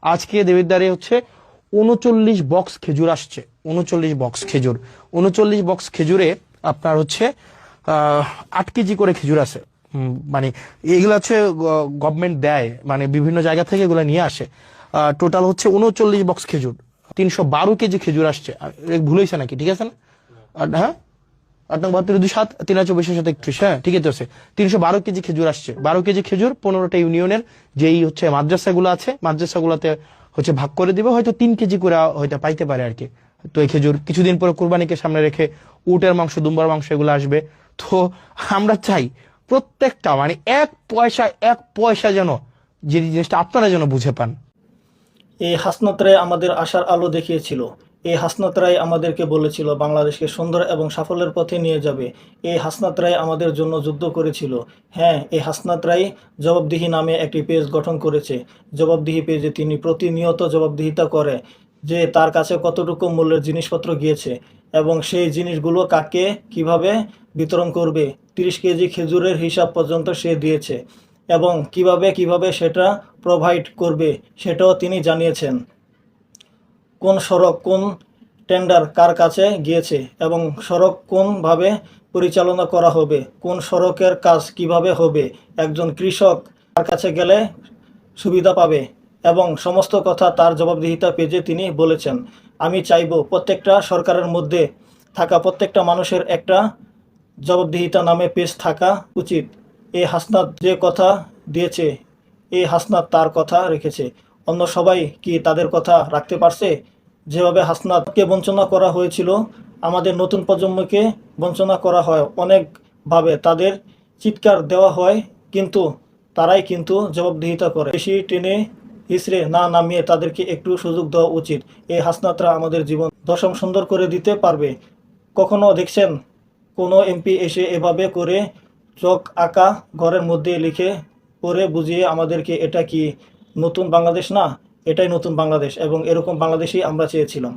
আজকে দেবিদ্বারে হচ্ছে 39 বক্স খেজুর আসছে। 39 বক্স খেজুর, 39 বক্স খেজুরে আপনার হচ্ছে 8 কেজি করে খেজুর আছে। মানে এগুলো হচ্ছে গভর্নমেন্ট দেয়, মানে বিভিন্ন জায়গা থেকে এগুলো নিয়ে আসে। টোটাল হচ্ছে 39 বক্স খেজুর, 312 কেজি খেজুর আসছে। ভুল হয়েছে নাকি? ঠিক আছে না? হ্যাঁ, 8 9 32 7 324 হ্যাঁ ঠিক আছে। 312 কেজি খেজুর আসছে। 12 কেজি খেজুর 15টা ইউনিয়নের যেই হচ্ছে মাদ্রাসাগুলো আছে, মাদ্রাসাগুলোতে হচ্ছে ভাগ করে দিবে। হয়তো 3 কেজি করে হয়তো পাইতে পারে আর কি। তো এই খেজুর কিছুদিন পরে কুরবানিকে সামনে রেখে উটের মাংস, দুম্বার মাংস এগুলো আসবে। তো আমরা চাই প্রত্যেকটা মানে এক পয়সা যেন, যে জিনিসটা আপনারা যেন বুঝে পান। এই হাসনাত রায় আমাদের আশার আলো দেখিয়েছিল। এই হাসনাত রায় আমাদেরকে বলেছিল বাংলাদেশকে সুন্দর এবং সাফল্যের পথে নিয়ে যাবে। এই হাসনাত রায় আমাদের জন্য যুদ্ধ করেছিল। হ্যাঁ, এই হাসনাত রায় জবাবদিহি নামে একটি পেজ গঠন করেছে। জবাবদিহি পেজে তিনি প্রতিনিয়ত জবাবদিহিতা করে যে তার কাছে কতটুকু মূল্যের জিনিসপত্র গিয়েছে এবং সেই জিনিসগুলো কাকে কিভাবে বিতরণ করবে। 30 কেজি খেজুরের হিসাব পর্যন্ত সে দিয়েছে এবং কিভাবে কিভাবে সেটা প্রোভাইড করবে সেটাও তিনি জানিয়েছেন। কোন সড়ক, কোন টেন্ডার কার কাছে গিয়েছে এবং সড়ক কোনভাবে পরিচালনা করা হবে, কোন সড়কের কাজ কিভাবে হবে, একজন কৃষক কার কাছে গেলে সুবিধা পাবে এবং সমস্ত কথা তার জবাবদিহিতা পেজে তিনি বলেছেন। আমি চাইব প্রত্যেকটা সরকারের মধ্যে থাকা প্রত্যেকটা মানুষের একটা জবাবদিহিতা নামে পেজ থাকা উচিত। এই হাসনাত যে কথা দিয়েছে, এই হাসনাত তার কথা রেখেছে। অন্য সবাই কি তাদের কথা রাখতে পারছে? যেভাবে হাসনাতকে বঞ্চনা করা হয়েছিল, আমাদের নতুন প্রজন্মকে বঞ্চনা করা হয় অনেকভাবে, তাদের চিৎকার দেওয়া হয়, কিন্তু তারাই কিন্তু জবাবদিহিতা করে। বেশি টেনে হিসড়ে না নামিয়ে তাদেরকে একটু সুযোগ দেওয়া উচিত। এই হাসনাতরা আমাদের জীবন দশম সুন্দর করে দিতে পারবে। কখনো দেখছেন কোনো এমপি এসে এভাবে করে চোখ আঁকা ঘরের মধ্যে লিখে পড়ে বুঝিয়ে আমাদেরকে এটা কি নতুন বাংলাদেশ না? এটাই নতুন বাংলাদেশ এবং এরকম বাংলাদেশই আমরা চেয়েছিলাম।